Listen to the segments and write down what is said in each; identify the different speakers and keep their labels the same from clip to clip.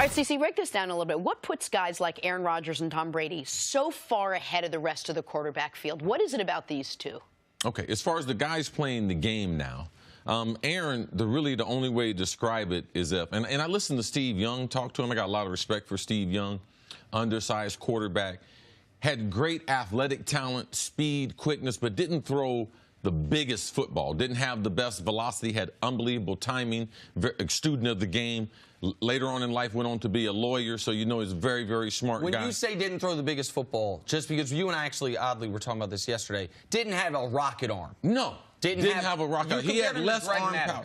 Speaker 1: right, CC, break this down a little bit. What puts guys like Aaron Rodgers and Tom Brady so far ahead of the rest of the quarterback field? What is it about these two?
Speaker 2: Okay, as far as the guys playing the game now, Aaron, the only way to describe it is if, and I listened to Steve Young talk to him. I got a lot of respect for Steve Young, undersized quarterback, had great athletic talent, speed, quickness, but didn't throw the biggest football, didn't have the best velocity, had unbelievable timing, student of the game. Later on in life went on to be a lawyer, so you know he's a very, very smart guy.
Speaker 3: When you say didn't throw the biggest football, just because you and I actually, oddly, were talking about this yesterday, didn't have a rocket arm.
Speaker 2: No. Didn't have a rocket arm. He had less arm power.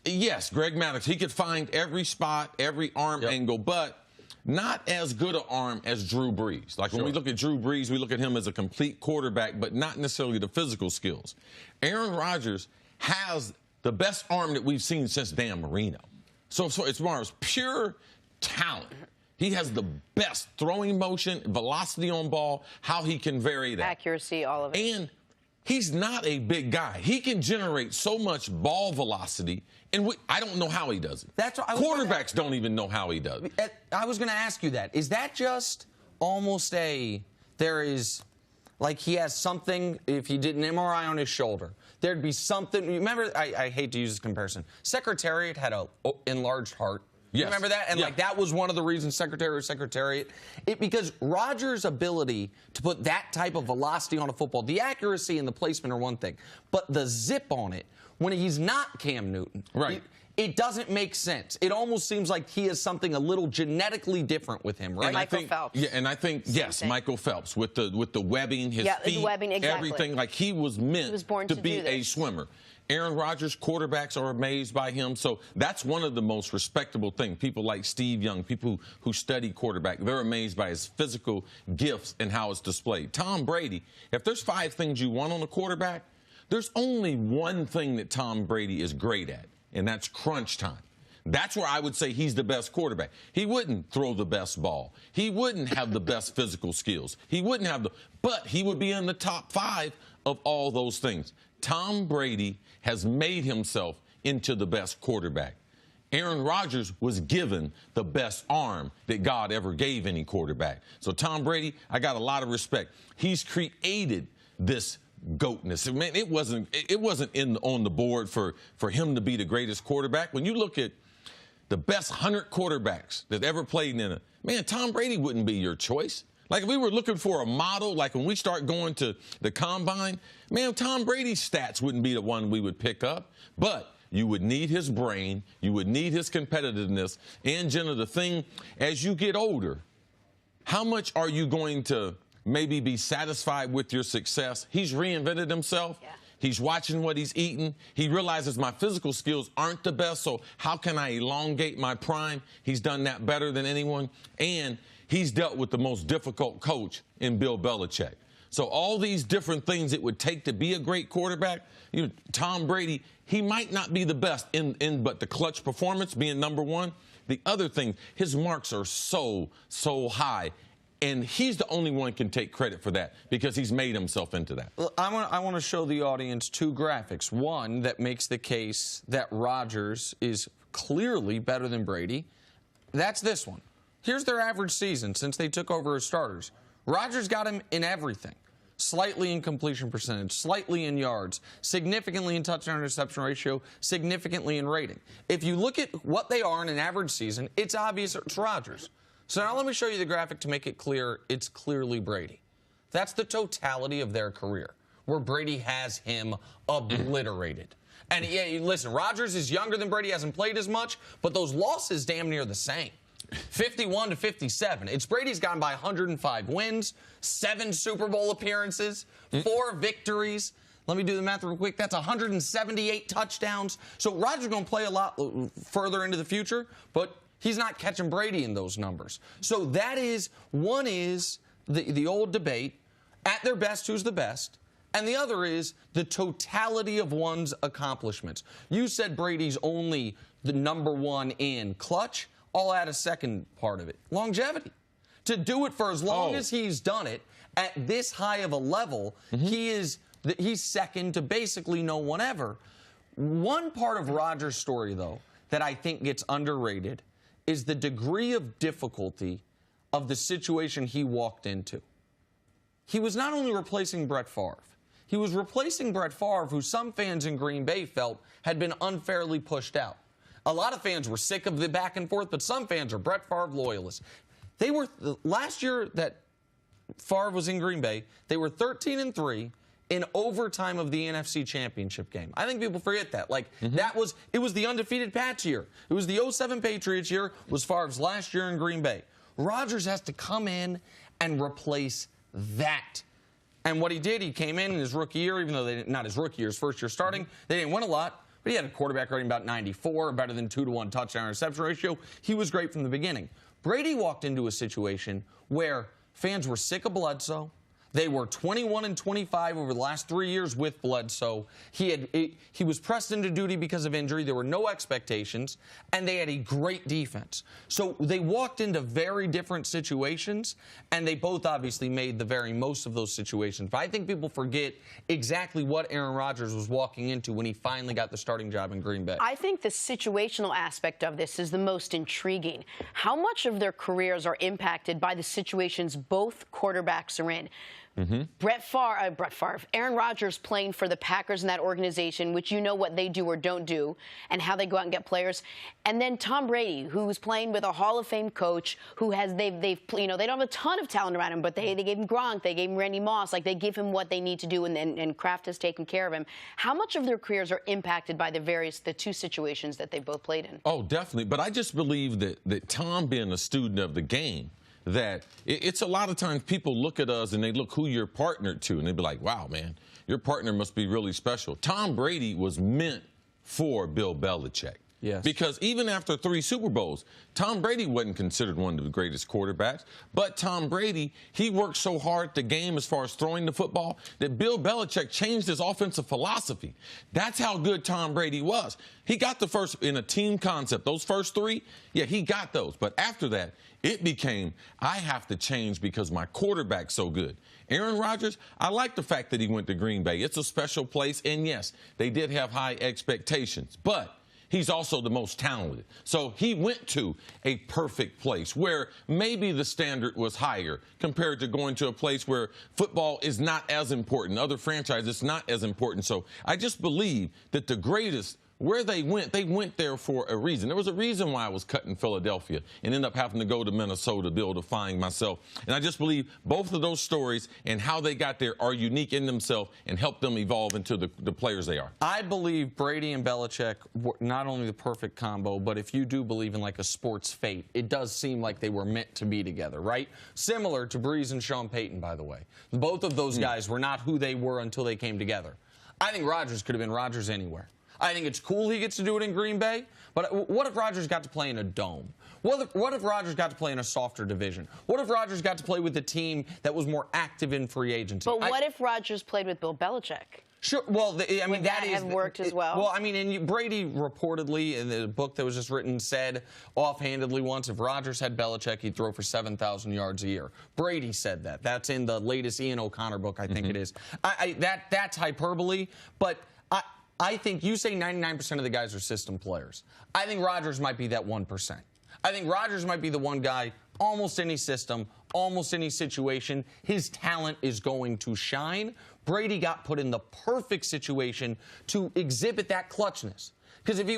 Speaker 2: Yes, Greg Maddox. He could find every spot, every arm angle, but not as good an arm as Drew Brees. Like when we look at Drew Brees, we look at him as a complete quarterback, but not necessarily the physical skills. Aaron Rodgers has the best arm that we've seen since Dan Marino. So as far as pure talent, he has the best throwing motion, velocity on ball, how he can vary that.
Speaker 1: Accuracy, all of it.
Speaker 2: And he's not a big guy. He can generate so much ball velocity, and I don't know how he does it.
Speaker 3: That's what
Speaker 2: Quarterbacks don't even know how he does it.
Speaker 3: I was going to ask you that. Is that just almost there is, like he has something, if he did an MRI on his shoulder, there'd be something. Remember, I hate to use this comparison. Secretariat had a enlarged heart.
Speaker 2: Yes.
Speaker 3: You remember that? And like that was one of the reasons Secretariat. Because Rodgers' ability to put that type of velocity on a football, the accuracy and the placement are one thing, but the zip on it, when he's not Cam Newton, it doesn't make sense. It almost seems like he has something a little genetically different with him, right?
Speaker 1: Michael Phelps.
Speaker 2: Yeah, and I think, yes, Michael Phelps with the webbing, his feet,
Speaker 1: the webbing, exactly.
Speaker 2: Everything. Like he was meant to be a swimmer. Aaron Rodgers, quarterbacks are amazed by him. So that's one of the most respectable things. People like Steve Young, people who study quarterback, they're amazed by his physical gifts and how it's displayed. Tom Brady, if there's 5 things you want on a quarterback, there's only one thing that Tom Brady is great at, and that's crunch time. That's where I would say he's the best quarterback. He wouldn't throw the best ball. He wouldn't have the best physical skills. He wouldn't have but he would be in the top 5 of all those things. Tom Brady has made himself into the best quarterback. Aaron Rodgers was given the best arm that God ever gave any quarterback. So Tom Brady, I got a lot of respect. He's created this goatness. Man, it wasn't on the board for him to be the greatest quarterback. When you look at the best 100 quarterbacks that ever played in man, Tom Brady wouldn't be your choice. Like if we were looking for a model, like when we start going to the combine, man, Tom Brady's stats wouldn't be the one we would pick up. But you would need his brain, you would need his competitiveness, and Jenna, the thing, as you get older, how much are you going to maybe be satisfied with your success? He's reinvented himself. Yeah. He's watching what he's eating. He realizes my physical skills aren't the best, so how can I elongate my prime? He's done that better than anyone. And he's dealt with the most difficult coach in Bill Belichick. So all these different things it would take to be a great quarterback, Tom Brady, he might not be the best but the clutch performance being number 1. The other thing, his marks are so high. And he's the only one can take credit for that because he's made himself into that.
Speaker 3: Well, I want to show the audience 2 graphics. One that makes the case that Rodgers is clearly better than Brady. That's this one. Here's their average season since they took over as starters. Rodgers got him in everything. Slightly in completion percentage, slightly in yards, significantly in touchdown interception ratio, significantly in rating. If you look at what they are in an average season, it's obvious it's Rodgers. So now let me show you the graphic to make it clear it's clearly Brady. That's the totality of their career, where Brady has him obliterated. And yeah, listen, Rodgers is younger than Brady, hasn't played as much, but those losses damn near the same. 51 to 57. It's Brady's gone by 105 wins, 7 Super Bowl appearances, 4 victories. Let me do the math real quick. That's 178 touchdowns. So Rodgers going to play a lot further into the future, but he's not catching Brady in those numbers. So that is, one is the old debate, at their best, who's the best? And the other is the totality of one's accomplishments. You said Brady's only the number 1 in clutch. I'll add a second part of it. Longevity. To do it for as long as he's done it at this high of a level, he's second to basically no one ever. One part of Rodgers' story, though, that I think gets underrated is the degree of difficulty of the situation he walked into. He was not only replacing Brett Favre, he was replacing Brett Favre, who some fans in Green Bay felt had been unfairly pushed out. A lot of fans were sick of the back and forth, but some fans are Brett Favre loyalists. They were, last year that Favre was in Green Bay, they were 13-3 in overtime of the NFC Championship game. I think people forget that. Like, it was the undefeated Pats year. It was the 07 Patriots year, was Favre's last year in Green Bay. Rodgers has to come in and replace that. And what he did, he came in his rookie year, even though not his rookie year, his first year starting, they didn't win a lot, but he had a quarterback rating about 94, better than 2-to-1 touchdown-interception ratio. He was great from the beginning. Brady walked into a situation where fans were sick of Bledsoe. They were 21-25 over the last 3 years with Bledsoe. He was pressed into duty because of injury. There were no expectations, and they had a great defense. So they walked into very different situations, and they both obviously made the very most of those situations. But I think people forget exactly what Aaron Rodgers was walking into when he finally got the starting job in Green Bay.
Speaker 1: I think the situational aspect of this is the most intriguing. How much of their careers are impacted by the situations both quarterbacks are in? Aaron Rodgers playing for the Packers in that organization, which you know what they do or don't do, and how they go out and get players. And then Tom Brady, who's playing with a Hall of Fame coach who has they don't have a ton of talent around him, but they gave him Gronk, they gave him Randy Moss, like they give him what they need to do, and Kraft has taken care of him. How much of their careers are impacted by the two situations that they both played in?
Speaker 2: Oh, definitely. But I just believe that Tom, being a student of the game, that it's a lot of times people look at us and they look who you're partnered to, and they be like, wow, man, your partner must be really special. Tom Brady was meant for Bill Belichick.
Speaker 3: Yes.
Speaker 2: Because even after 3 Super Bowls, Tom Brady wasn't considered one of the greatest quarterbacks. But Tom Brady, he worked so hard at the game as far as throwing the football that Bill Belichick changed his offensive philosophy. That's how good Tom Brady was. He got the first in a team concept. Those first 3, yeah, he got those. But after that, it became, I have to change because my quarterback's so good. Aaron Rodgers, I like the fact that he went to Green Bay. It's a special place. And, yes, they did have high expectations. But he's also the most talented. So he went to a perfect place where maybe the standard was higher compared to going to a place where football is not as important. Other franchises, it's not as important. So I just believe that the greatest, where they went there for a reason. There was a reason why I was cut in Philadelphia and ended up having to go to Minnesota to be able to find myself. And I just believe both of those stories and how they got there are unique in themselves and help them evolve into the players they are.
Speaker 3: I believe Brady and Belichick were not only the perfect combo, but if you do believe in like a sports fate, it does seem like they were meant to be together, right? Similar to Breeze and Sean Payton, by the way. Both of those guys were not who they were until they came together. I think Rodgers could have been Rodgers anywhere. I think it's cool he gets to do it in Green Bay, but what if Rodgers got to play in a dome? What if Rodgers got to play in a softer division? What if Rodgers got to play with a team that was more active in free agency?
Speaker 1: But what if Rodgers played with Bill Belichick?
Speaker 3: Sure. Well, I mean, that
Speaker 1: have worked as well.
Speaker 3: Well, I mean, and Brady reportedly in the book that was just written said offhandedly once, if Rodgers had Belichick, he'd throw for 7,000 yards a year. Brady said that. That's in the latest Ian O'Connor book, I think it is. That's hyperbole, but I think you say 99% of the guys are system players. I think Rodgers might be that 1%. I think Rodgers might be the one guy, almost any system, almost any situation, his talent is going to shine. Brady got put in the perfect situation to exhibit that clutchness. Because if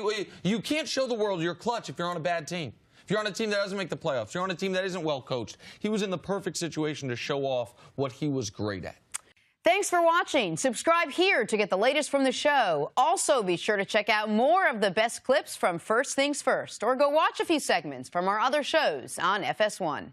Speaker 3: you can't show the world you're clutch if you're on a bad team. If you're on a team that doesn't make the playoffs, if you're on a team that isn't well coached. He was in the perfect situation to show off what he was great at.
Speaker 1: Thanks for watching. Subscribe here to get the latest from the show. Also, be sure to check out more of the best clips from First Things First, or go watch a few segments from our other shows on FS1.